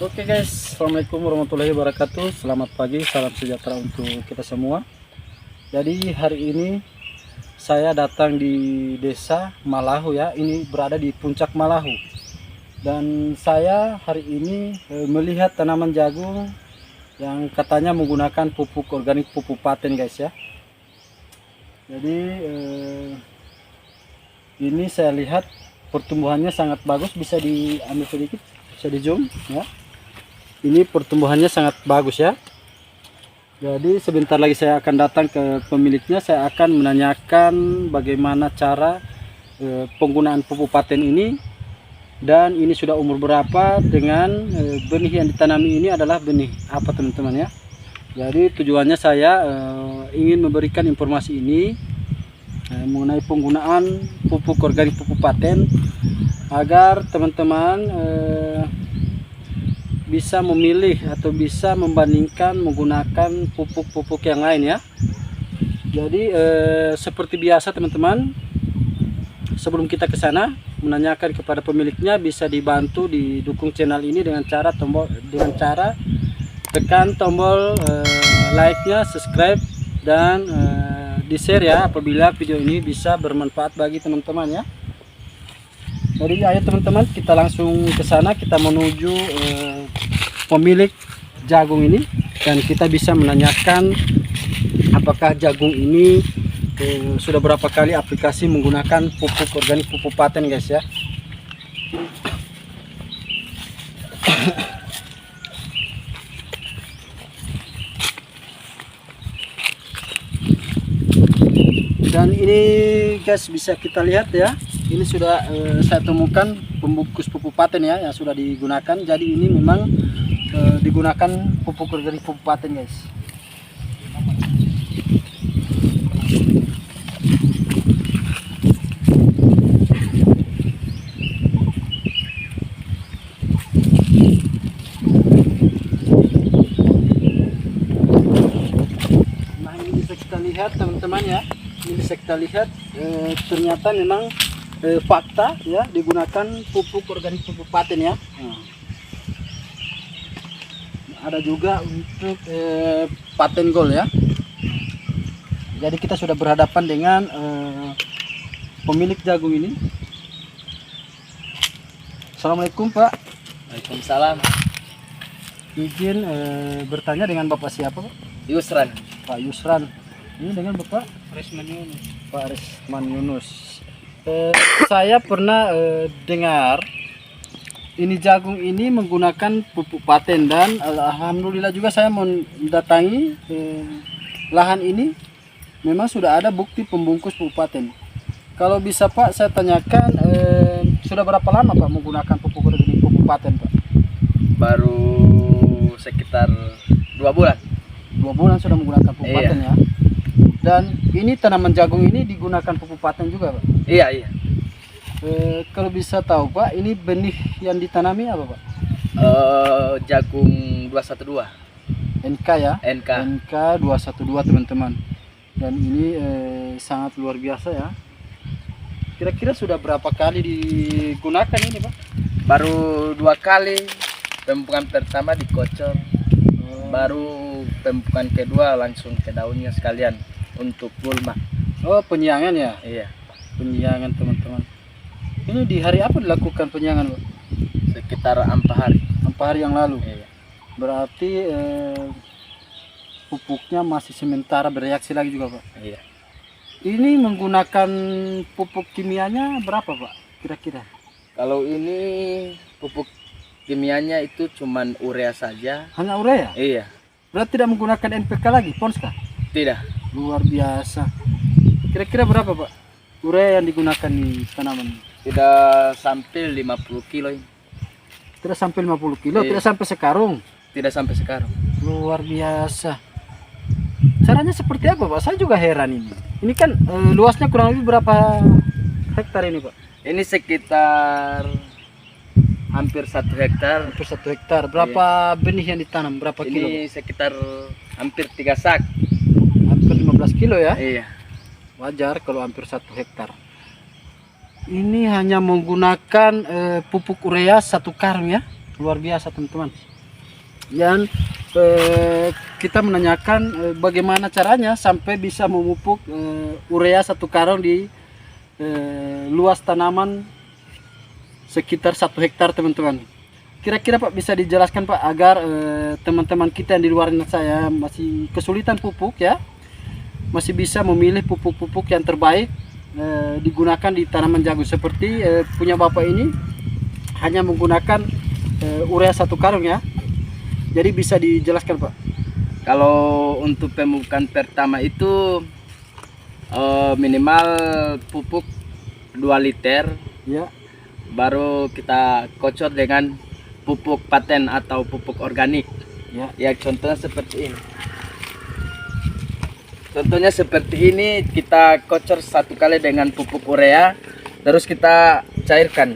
Oke guys, assalamualaikum warahmatullahi wabarakatuh. Selamat pagi, salam sejahtera untuk kita semua. Jadi hari ini saya datang di desa Malahu ya. Ini berada di puncak Malahu. Dan saya hari ini melihat tanaman jagung yang katanya menggunakan pupuk organik, pupuk paten guys ya. Jadi ini saya lihat pertumbuhannya sangat bagus. Bisa diambil sedikit, bisa di zoom ya. Ini pertumbuhannya sangat bagus ya. Jadi sebentar lagi saya akan datang ke pemiliknya. Saya akan menanyakan bagaimana cara penggunaan pupuk paten ini, dan ini sudah umur berapa, dengan benih yang ditanami ini adalah benih apa teman-teman ya. Jadi tujuannya saya ingin memberikan informasi ini mengenai penggunaan pupuk organik, pupuk paten, agar teman-teman bisa memilih atau bisa membandingkan menggunakan pupuk-pupuk yang lain ya. Jadi seperti biasa teman-teman, sebelum kita ke sana menanyakan kepada pemiliknya, bisa dibantu didukung channel ini dengan cara tekan tombol like-nya, subscribe, dan di share ya apabila video ini bisa bermanfaat bagi teman-teman ya. Jadi ayo teman-teman, kita langsung ke sana, kita menuju pemilik jagung ini, dan kita bisa menanyakan apakah jagung ini sudah berapa kali aplikasi menggunakan pupuk organik, pupuk paten guys ya. Dan ini guys bisa kita lihat ya, ini sudah saya temukan pembungkus pupuk paten ya yang sudah digunakan. Jadi ini memang digunakan pupuk organik, pupuk paten guys. Nah ini bisa kita lihat teman-teman ya, ini bisa kita lihat ternyata memang fakta ya, digunakan pupuk organik, pupuk paten ya. Ada juga untuk paten gold ya. Jadi kita sudah berhadapan dengan pemilik jagung ini. Assalamualaikum Pak. Waalaikumsalam. Izin bertanya, dengan Bapak siapa Pak? Yusran. Pak Yusran. Ini dengan Bapak Resman Yunus. Pak Resman Yunus. Saya pernah dengar ini jagung ini menggunakan pupuk paten, dan alhamdulillah juga saya mendatangi lahan ini, memang sudah ada bukti pembungkus pupuk paten. Kalau bisa Pak saya tanyakan, sudah berapa lama Pak menggunakan pupuk organik, pupuk paten Pak? Baru sekitar 2 bulan. 2 bulan sudah menggunakan pupuk paten ya. Dan ini tanaman jagung ini digunakan pupuk paten juga Pak? Iya. Kalau bisa tahu Pak, ini benih yang ditanami apa Pak? Jagung 212. NK ya? NK 212 teman-teman. Dan ini sangat luar biasa ya. Kira-kira sudah berapa kali digunakan ini Pak? Baru 2 kali. Pemupukan pertama dikocor. Baru pemupukan kedua langsung ke daunnya sekalian untuk gulma. Oh, penyiangan ya? Iya. Penyiangan teman-teman. Ini di hari apa dilakukan penyiangan Pak? Sekitar 4 hari. 4 hari yang lalu? Iya. Berarti pupuknya masih sementara bereaksi lagi juga Pak? Iya. Ini menggunakan pupuk kimianya berapa Pak kira-kira? Kalau ini pupuk kimianya itu cuman urea saja. Hanya urea? Iya. Berarti tidak menggunakan NPK lagi, Pons kah? Tidak. Luar biasa. Kira-kira berapa Pak urea yang digunakan di tanaman? Tidak sampai 50 kilo ini. Tidak sampai 50 kilo, Iya. tidak sampai sekarung. Tidak sampai sekarang. Luar biasa. Caranya seperti apa Pak? Saya juga heran ini. Ini kan luasnya kurang lebih berapa hektar ini Pak? Ini sekitar hampir 1 hektar. Hampir 1 hektar. Berapa benih yang ditanam? Berapa kilo Ini Pak? sekitar hampir 3 sak. Hampir 15 kilo ya? Iya. Wajar kalau hampir 1 hektar. Ini hanya menggunakan pupuk urea 1 karung ya? luar biasa teman-teman. Dan kita menanyakan bagaimana caranya sampai bisa memupuk urea 1 karung di luas tanaman sekitar 1 hektar teman-teman. Kira-kira Pak bisa dijelaskan Pak agar teman-teman kita yang di luar saya masih kesulitan pupuk ya, masih bisa memilih pupuk-pupuk yang terbaik digunakan di tanaman jagung seperti punya Bapak ini hanya menggunakan urea 1 karung ya. Jadi bisa dijelaskan Pak. Kalau untuk pemupukan pertama itu minimal pupuk 2 liter, Ya. baru kita kocor dengan pupuk paten atau pupuk organik. Ya. Ya contohnya seperti ini. Contohnya seperti ini, kita kocor 1 kali dengan pupuk urea, terus kita cairkan.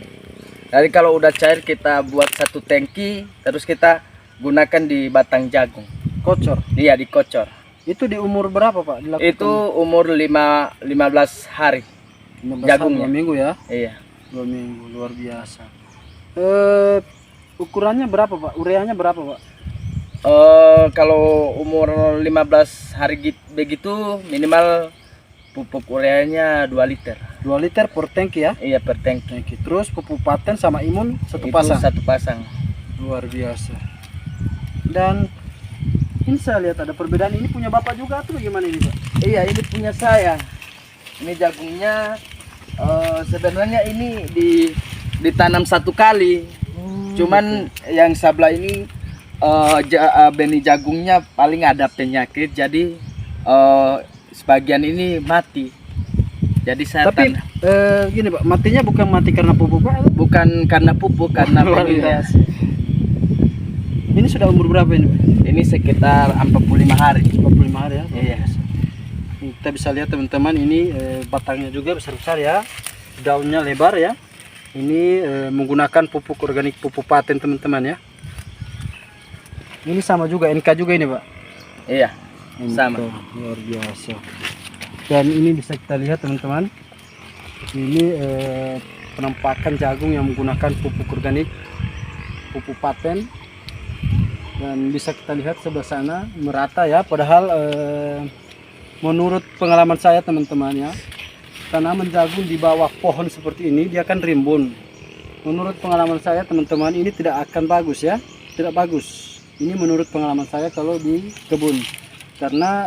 Jadi kalau udah cair kita buat 1 tangki, terus kita gunakan di batang jagung. Kocor. Iya, dikocor. Itu di umur berapa Pak dilakukan? Itu umur 15 hari. 15 jagungnya. hari, 2 minggu ya. Iya. 2 minggu, luar biasa. Ukurannya berapa Pak? Ureanya berapa Pak? Kalau umur 15 hari begitu minimal pupuk ureanya 2 liter. 2 liter per tangki ya. Iya, per tangki. Terus pupuk paten sama imun 1 Itu pasang. 1 pasang. Luar biasa. Dan ini saya lihat ada perbedaan. Ini punya Bapak juga atau gimana ini Pak? Iya, ini punya saya. Ini jagungnya sebenarnya ini ditanam 1 kali. Cuman yang sebelah ini benih jagungnya paling ada penyakit, jadi sebagian ini mati. Jadi saya Tapi tanam. gini Pak, matinya bukan mati karena pupuk Pak? Bukan karena pupuk, karena Luar benihnya. biasa. Ini sudah umur berapa ini Pak? Ini sekitar 45 hari. 45 hari ya. Iya. Kita bisa lihat teman-teman ini batangnya juga besar-besar ya. Daunnya lebar ya. Ini menggunakan pupuk organik, pupuk paten teman-teman ya. Ini sama juga NK juga ini Pak. Iya, NK, sama. luar biasa. Dan ini bisa kita lihat teman-teman. Ini penampakan jagung yang menggunakan pupuk organik, pupuk paten. Dan bisa kita lihat sebelah sana merata ya. Padahal menurut pengalaman saya teman-teman ya, tanaman jagung di bawah pohon seperti ini dia akan rimbun. Menurut pengalaman saya teman-teman ini tidak akan bagus ya, tidak bagus. Ini menurut pengalaman saya kalau di kebun, karena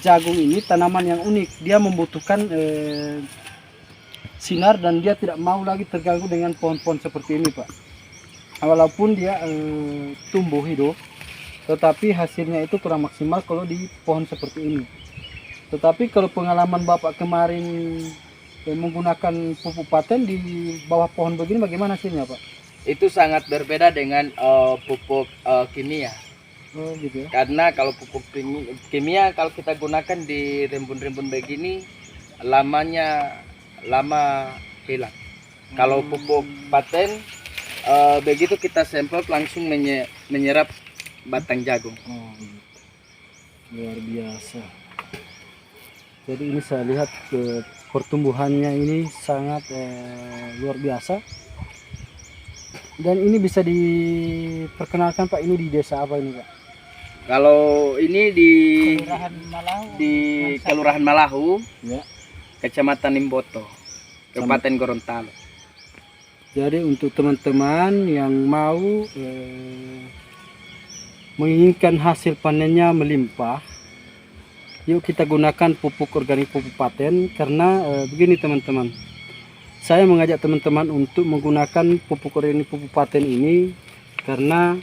jagung ini tanaman yang unik, dia membutuhkan sinar dan dia tidak mau lagi terganggu dengan pohon-pohon seperti ini Pak. Walaupun dia tumbuh hidup, tetapi hasilnya itu kurang maksimal kalau di pohon seperti ini. Tetapi kalau pengalaman Bapak kemarin menggunakan pupuk paten di bawah pohon begini, bagaimana hasilnya Pak? Itu sangat berbeda dengan pupuk kimia. Oh gitu ya. Karena kalau pupuk kimia kalau kita gunakan di rimbun-rimbun begini lama hilang. Kalau pupuk paten begitu kita semprot langsung menyerap batang jagung. Oh, gitu. Luar biasa. Jadi ini saya lihat pertumbuhannya ini sangat luar biasa. Dan ini bisa diperkenalkan Pak, ini di desa apa ini Pak? Kalau ini di Malahu. Kelurahan Malahu, Ya. Kecamatan Nimboto, Kabupaten Gorontalo. Jadi untuk teman-teman yang mau menginginkan hasil panennya melimpah, yuk kita gunakan pupuk organik, pupuk paten. Karena begini teman-teman, saya mengajak teman-teman untuk menggunakan pupuk organik, pupuk paten ini karena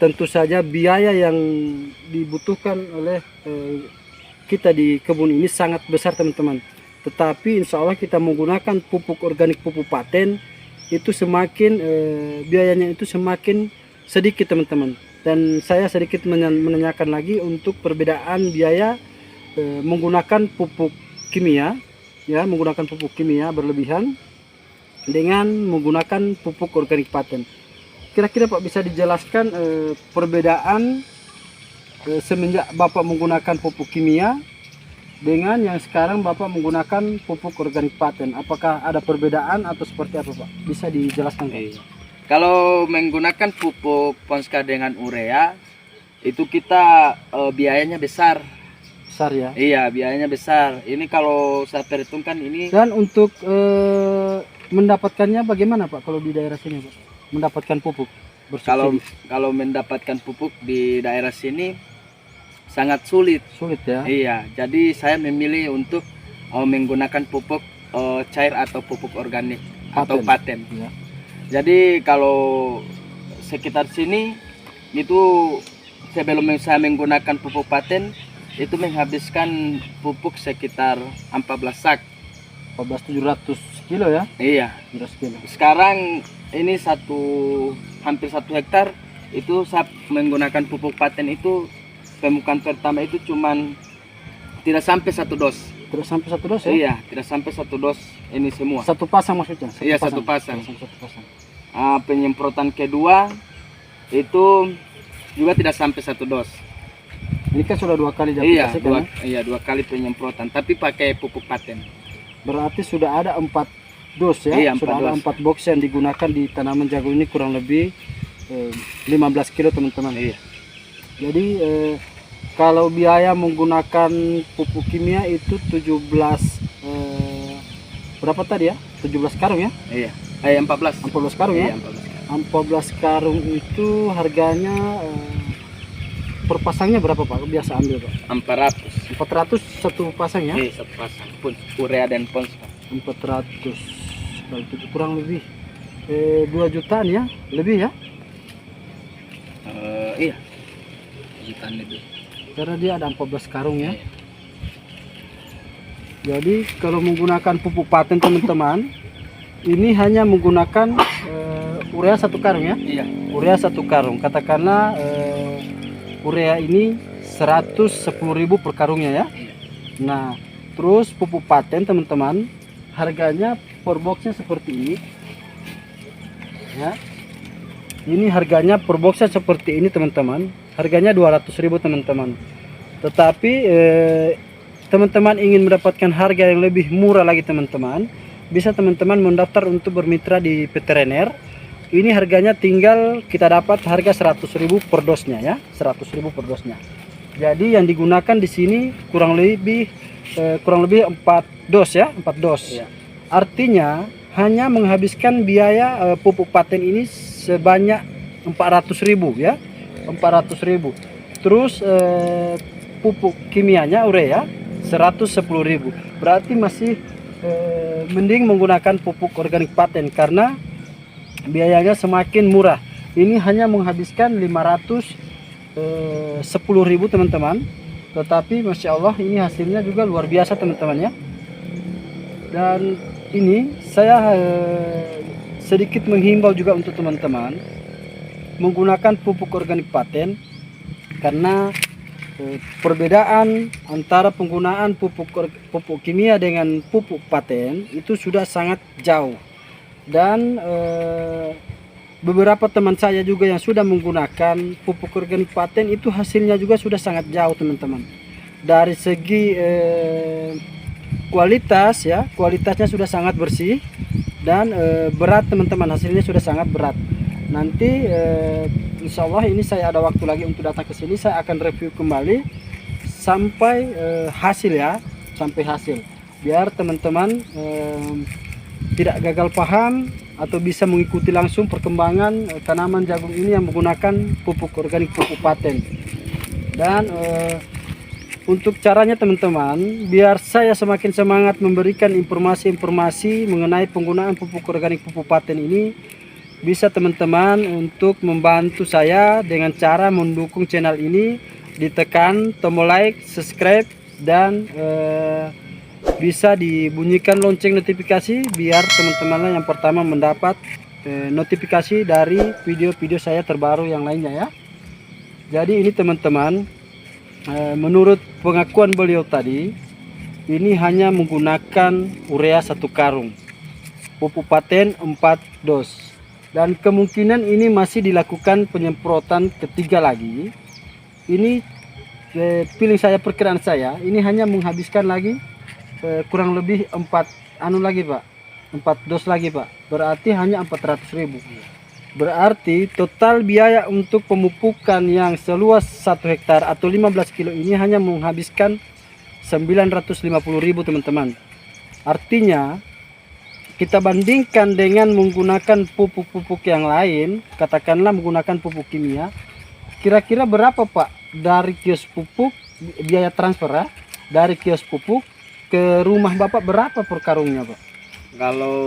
tentu saja biaya yang dibutuhkan oleh kita di kebun ini sangat besar teman-teman. Tetapi insya Allah kita menggunakan pupuk organik, pupuk paten itu semakin biayanya itu semakin sedikit teman-teman. Dan saya sedikit menanyakan lagi untuk perbedaan biaya menggunakan pupuk kimia, ya, menggunakan pupuk kimia berlebihan dengan menggunakan pupuk organik paten. Kira-kira Pak bisa dijelaskan perbedaan semenjak Bapak menggunakan pupuk kimia dengan yang sekarang Bapak menggunakan pupuk organik paten? Apakah ada perbedaan atau seperti apa Pak? Bisa dijelaskan Pak? Kalau menggunakan pupuk Ponska dengan urea itu kita biayanya besar. Besar ya. Iya, biayanya besar. Ini kalau saya perhitungkan ini. Dan untuk mendapatkannya bagaimana Pak kalau di daerah sini Pak? Mendapatkan pupuk bersubsidi? Kalau mendapatkan pupuk di daerah sini sangat sulit. Sulit ya. Iya, jadi saya memilih untuk menggunakan pupuk cair atau pupuk organik atau paten. Ya. Jadi kalau sekitar sini itu sebelum saya menggunakan pupuk paten itu menghabiskan pupuk sekitar 14 sak. 14.700 kilo ya? Iya. 700 kilo. Sekarang ini hampir 1 hektar itu saya menggunakan pupuk paten itu pemukaan pertama itu cuman tidak sampai 1 dos. Tidak sampai 1 dos ya? Iya, tidak sampai 1 dos ini semua. Satu pasang maksudnya? Iya, satu pasang. Satu pasang. Penyemprotan kedua itu juga tidak sampai 1 dos. Ini kan sudah 2 kali Iya, diaplikasikan ya? 2 kali penyemprotan, tapi pakai pupuk paten. Berarti sudah ada 4 dos ya? Iya, sudah 4 ada 4 box yang digunakan di tanaman jagung ini kurang lebih 15 kilo teman-teman. Iya. Jadi kalau biaya menggunakan pupuk kimia itu 17 berapa tadi ya? 17 karung ya? Iya. 14. 14 karung Iya, ya? 14. 14 karung itu harganya per pasangnya berapa Pak? Biasa ambil Pak? 400. 400 satu pasang ya? Iya, satu pasang. Pun urea dan Ponska. 400 kalau itu kurang lebih 2 jutaan ya? Lebih ya? Iya. Jutaan lebih. Karena dia ada 14 karung ya. Jadi kalau menggunakan pupuk paten teman-teman, ini hanya menggunakan urea 1 karung ya. Iya. Urea 1 karung. Katakanlah urea ini 110.000 per karungnya ya. Iya. Nah, terus pupuk paten teman-teman, harganya per boxnya seperti ini. Ya. Ini harganya per boxnya seperti ini teman-teman. Harganya 200.000 teman-teman. Tetapi teman-teman ingin mendapatkan harga yang lebih murah lagi teman-teman, bisa teman-teman mendaftar untuk bermitra di veteriner. Ini harganya tinggal kita dapat harga 100.000 per dosnya ya, 100.000 per dosnya. Jadi yang digunakan di sini kurang lebih 4 dos ya, 4 dos. Iya. Artinya hanya menghabiskan biaya pupuk paten ini sebanyak 400.000 ya, 400.000. Terus pupuk kimianya urea 110.000. Berarti masih mending menggunakan pupuk organik paten karena biayanya semakin murah. Ini hanya menghabiskan 510.000 teman-teman. Tetapi Masya Allah ini hasilnya juga luar biasa teman-teman ya. Dan ini saya sedikit menghimbau juga untuk teman-teman menggunakan pupuk organik paten karena perbedaan antara penggunaan pupuk kimia dengan pupuk paten itu sudah sangat jauh. Dan beberapa teman saya juga yang sudah menggunakan pupuk organik paten itu hasilnya juga sudah sangat jauh teman-teman. Dari segi kualitas ya, kualitasnya sudah sangat bersih dan berat teman-teman, hasilnya sudah sangat berat. Nanti insya Allah ini saya ada waktu lagi untuk datang ke sini, saya akan review kembali sampai hasil ya, sampai hasil, biar teman-teman tidak gagal paham atau bisa mengikuti langsung perkembangan tanaman jagung ini yang menggunakan pupuk organik, pupuk paten. Dan untuk caranya teman-teman, biar saya semakin semangat memberikan informasi-informasi mengenai penggunaan pupuk organik, pupuk paten ini, bisa teman-teman untuk membantu saya dengan cara mendukung channel ini, ditekan tombol like, subscribe, dan bisa dibunyikan lonceng notifikasi biar teman-teman yang pertama mendapat notifikasi dari video-video saya terbaru yang lainnya ya. Jadi ini teman-teman, menurut pengakuan beliau tadi, ini hanya menggunakan urea 1 karung, pupuk paten 4 dos, dan kemungkinan ini masih dilakukan penyemprotan ketiga lagi. Ini pilih saya, perkiraan saya ini hanya menghabiskan lagi kurang lebih 4 dos lagi Pak, berarti hanya 400.000. Berarti total biaya untuk pemupukan yang seluas 1 hektar atau 15 kilo ini hanya menghabiskan 950.000 teman-teman. Artinya kita bandingkan dengan menggunakan pupuk-pupuk yang lain, katakanlah menggunakan pupuk kimia, kira-kira berapa Pak dari kios pupuk, biaya transfer ya, dari kios pupuk ke rumah Bapak berapa per karungnya Pak? Kalau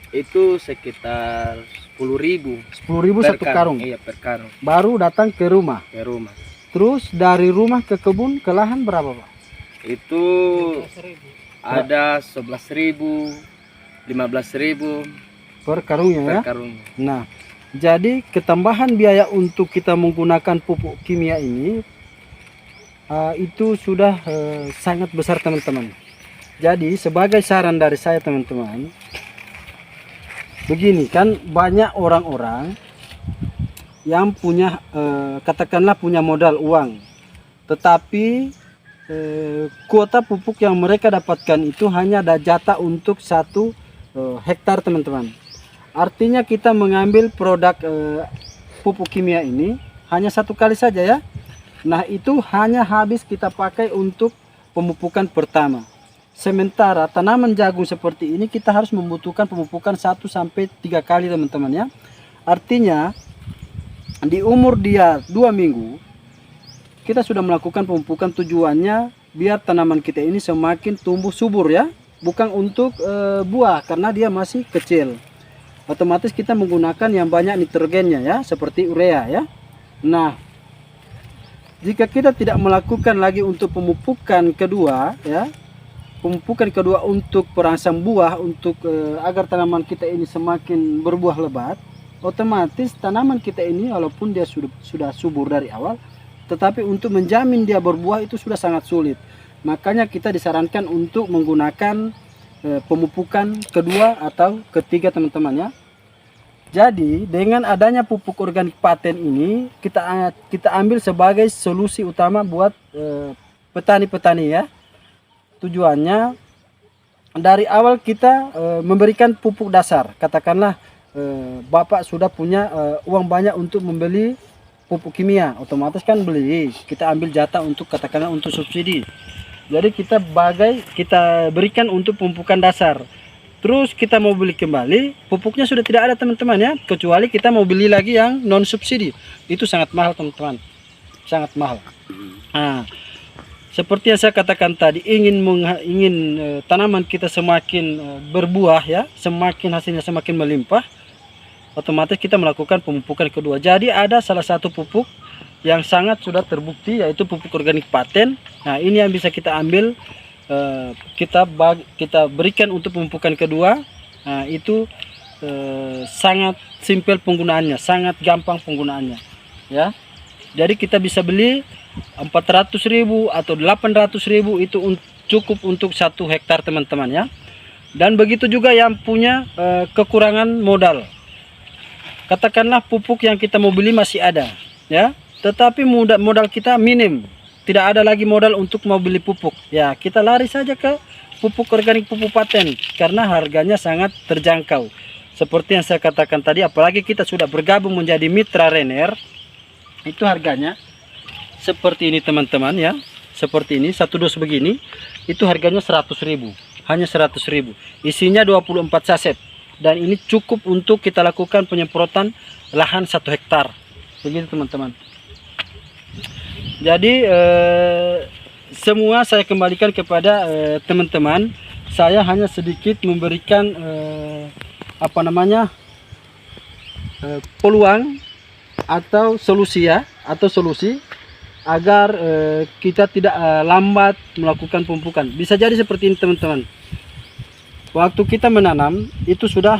itu sekitar 10.000. 10.000 per satu karung. Iya, per karung Baru datang ke rumah. ke rumah. Terus dari rumah ke kebun ke lahan berapa Pak? Itu ada 11.000, 15.000 Per karungnya per ya. karung. Nah, jadi ketambahan biaya untuk kita menggunakan pupuk kimia ini itu sudah sangat besar teman-teman. Jadi sebagai saran dari saya teman-teman, begini kan, banyak orang-orang yang punya katakanlah punya modal uang, tetapi kuota pupuk yang mereka dapatkan itu hanya ada jatah untuk 1 hektar teman-teman. Artinya kita mengambil produk pupuk kimia ini hanya 1 kali saja ya. Nah itu hanya habis kita pakai untuk pemupukan pertama. Sementara tanaman jagung seperti ini kita harus membutuhkan pemupukan 1 sampai 3 kali teman-teman ya. Artinya di umur dia 2 minggu kita sudah melakukan pemupukan, tujuannya biar tanaman kita ini semakin tumbuh subur ya. Bukan untuk buah karena dia masih kecil. Otomatis kita menggunakan yang banyak nitrogennya ya, seperti urea ya. Nah, jika kita tidak melakukan lagi untuk pemupukan kedua ya, pemupukan kedua untuk perangsang buah, untuk agar tanaman kita ini semakin berbuah lebat, otomatis tanaman kita ini walaupun dia sudah subur dari awal, tetapi untuk menjamin dia berbuah itu sudah sangat sulit. Makanya kita disarankan untuk menggunakan pemupukan kedua atau ketiga teman-teman ya. Jadi dengan adanya pupuk organik paten ini kita ambil sebagai solusi utama buat petani-petani ya. Tujuannya dari awal kita memberikan pupuk dasar. Katakanlah Bapak sudah punya uang banyak untuk membeli pupuk kimia, otomatis kan beli, kita ambil jatah untuk katakanlah untuk subsidi. Jadi kita berikan untuk pemupukan dasar. Terus kita mau beli kembali, pupuknya sudah tidak ada teman-teman ya, kecuali kita mau beli lagi yang non subsidi. Itu sangat mahal teman-teman, sangat mahal. Nah, seperti yang saya katakan tadi, ingin tanaman kita semakin berbuah ya, semakin hasilnya semakin melimpah, otomatis kita melakukan pemupukan kedua. Jadi ada salah satu pupuk yang sangat sudah terbukti, yaitu pupuk organik paten. Nah ini yang bisa kita ambil, kita berikan untuk pemupukan kedua. Nah itu sangat simpel penggunaannya, sangat gampang penggunaannya ya. Jadi kita bisa beli 400.000 atau 800.000, itu cukup untuk 1 hektar teman-teman ya. Dan begitu juga yang punya kekurangan modal, katakanlah pupuk yang kita mau beli masih ada ya, tetapi modal kita minim, tidak ada lagi modal untuk mau beli pupuk ya, kita lari saja ke pupuk organik, pupuk paten, karena harganya sangat terjangkau. Seperti yang saya katakan tadi, apalagi kita sudah bergabung menjadi mitra Rainier, itu harganya seperti ini teman-teman ya, seperti ini, 1 dos begini, itu harganya 100.000, hanya 100.000, isinya 24 saset. Dan ini cukup untuk kita lakukan penyemprotan lahan 1 hektar. Begitu teman-teman. Jadi semua saya kembalikan kepada teman-teman. Saya hanya sedikit memberikan peluang atau solusi ya, atau solusi agar kita tidak lambat melakukan pemupukan. Bisa jadi seperti ini teman-teman. Waktu kita menanam itu sudah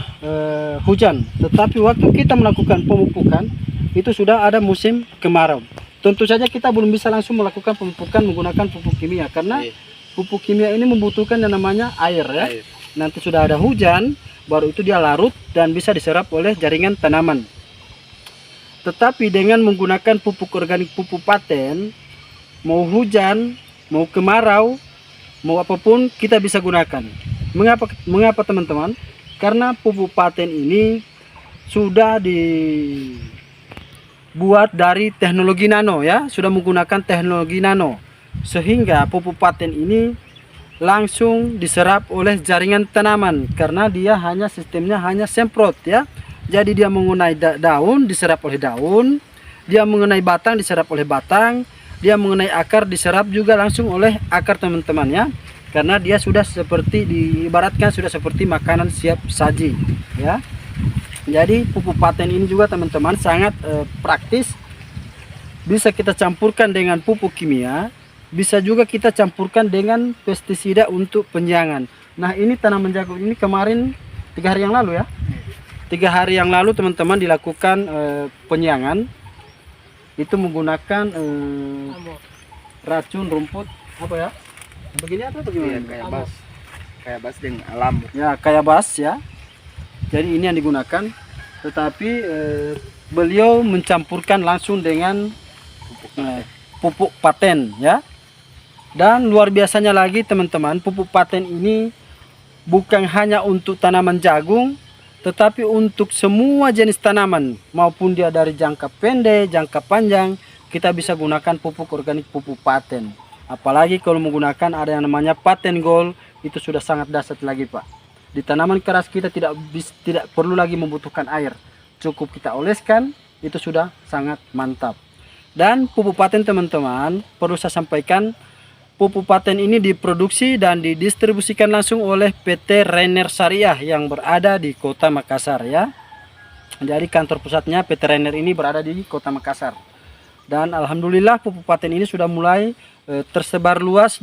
hujan, tetapi waktu kita melakukan pemupukan itu sudah ada musim kemarau. Tentu saja kita belum bisa langsung melakukan pemupukan menggunakan pupuk kimia, karena pupuk kimia ini membutuhkan yang namanya air ya. Nanti sudah ada hujan, baru itu dia larut dan bisa diserap oleh jaringan tanaman. Tetapi dengan menggunakan pupuk organik, pupuk paten, mau hujan, mau kemarau, mau apapun kita bisa gunakan. Mengapa teman-teman? Karena pupuk paten ini sudah dibuat dari teknologi nano ya, sudah menggunakan teknologi nano, sehingga pupuk paten ini langsung diserap oleh jaringan tanaman karena dia hanya sistemnya hanya semprot ya. Jadi dia mengenai daun diserap oleh daun, dia mengenai batang diserap oleh batang, dia mengenai akar diserap juga langsung oleh akar teman-teman ya. Karena dia sudah seperti diibaratkan sudah seperti makanan siap saji ya. Jadi pupuk paten ini juga teman-teman sangat praktis. Bisa kita campurkan dengan pupuk kimia, bisa juga kita campurkan dengan pestisida untuk penyiangan. Nah ini tanaman jagung ini kemarin 3 hari yang lalu ya. 3 hari yang lalu teman-teman dilakukan penyiangan. Itu menggunakan racun rumput apa ya? Begini atau bagaimana? Kayak bas dengan alam. Ya kayak bas ya. Jadi ini yang digunakan. Tetapi beliau mencampurkan langsung dengan pupuk paten ya. Dan luar biasanya lagi teman-teman, pupuk paten ini bukan hanya untuk tanaman jagung, tetapi untuk semua jenis tanaman, maupun dia dari jangka pendek, jangka panjang, kita bisa gunakan pupuk organik pupuk paten. Apalagi kalau menggunakan ada yang namanya paten gold, itu sudah sangat dahsyat lagi Pak. Di tanaman keras kita tidak perlu lagi membutuhkan air, cukup kita oleskan, itu sudah sangat mantap. Dan pupuk paten teman-teman, perlu saya sampaikan, pupuk paten ini diproduksi dan didistribusikan langsung oleh PT Rainer Syariah yang berada di Kota Makassar ya. Jadi kantor pusatnya PT Rainer ini berada di Kota Makassar. Dan alhamdulillah pupuk paten ini sudah mulai tersebar luas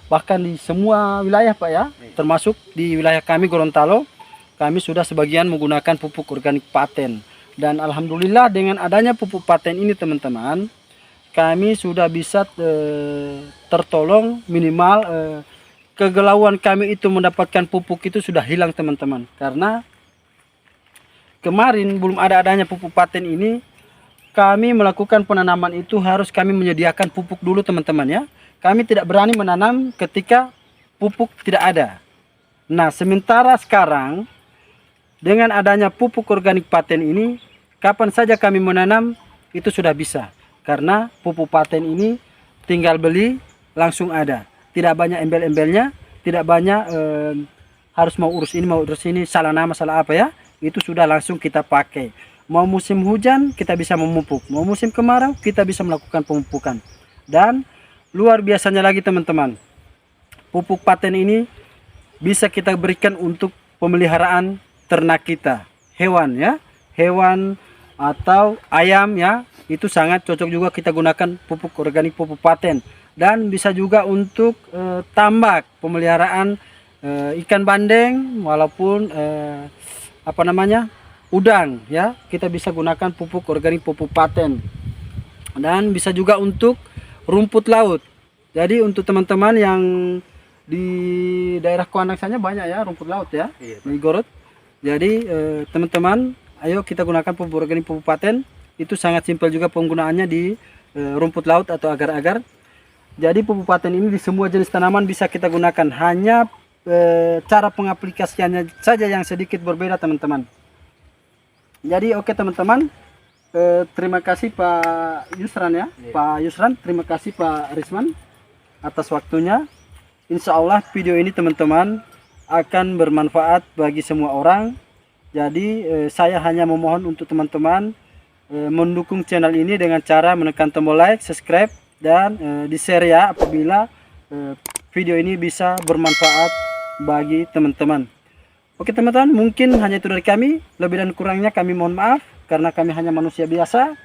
bahkan di semua wilayah Pak ya. Termasuk di wilayah kami Gorontalo, kami sudah sebagian menggunakan pupuk organik paten. Dan alhamdulillah dengan adanya pupuk paten ini teman-teman, kami sudah bisa tertolong minimal kegalauan kami itu mendapatkan pupuk itu sudah hilang teman-teman. Karena kemarin belum adanya pupuk paten ini, kami melakukan penanaman itu harus kami menyediakan pupuk dulu teman-teman ya. Kami tidak berani menanam ketika pupuk tidak ada. Nah sementara sekarang dengan adanya pupuk organik paten ini, kapan saja kami menanam itu sudah bisa. Karena pupuk paten ini tinggal beli langsung ada. Tidak banyak embel-embelnya, tidak banyak harus mau urus ini, salah nama, salah apa ya. Itu sudah langsung kita pakai. Mau musim hujan kita bisa memupuk, mau musim kemarau kita bisa melakukan pemupukan. Dan luar biasanya lagi teman-teman, pupuk paten ini bisa kita berikan untuk pemeliharaan ternak kita, hewan ya, hewan atau ayam ya, itu sangat cocok juga kita gunakan pupuk organik pupuk paten. Dan bisa juga untuk tambak, pemeliharaan ikan bandeng, walaupun udang ya, kita bisa gunakan pupuk organik pupuk paten. Dan bisa juga untuk rumput laut. Jadi untuk teman-teman yang di daerah Kuandang sana banyak ya rumput laut ya, di Gorod. Jadi teman-teman, ayo kita gunakan pupuk organik pupuk paten. Itu sangat simpel juga penggunaannya di rumput laut atau agar-agar. Jadi pupuk paten ini di semua jenis tanaman bisa kita gunakan. Hanya cara pengaplikasiannya saja yang sedikit berbeda teman-teman. Jadi oke teman-teman, terima kasih Pak Yusran ya. Pak Yusran, terima kasih Pak Risman atas waktunya. Insya Allah video ini teman-teman akan bermanfaat bagi semua orang. Jadi saya hanya memohon untuk teman-teman mendukung channel ini dengan cara menekan tombol like, subscribe, dan di share ya apabila video ini bisa bermanfaat bagi teman-teman. Oke teman-teman, mungkin hanya itu dari kami. Lebih dan kurangnya kami mohon maaf karena kami hanya manusia biasa.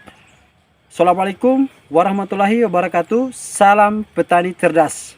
Assalamualaikum warahmatullahi wabarakatuh. Salam petani cerdas.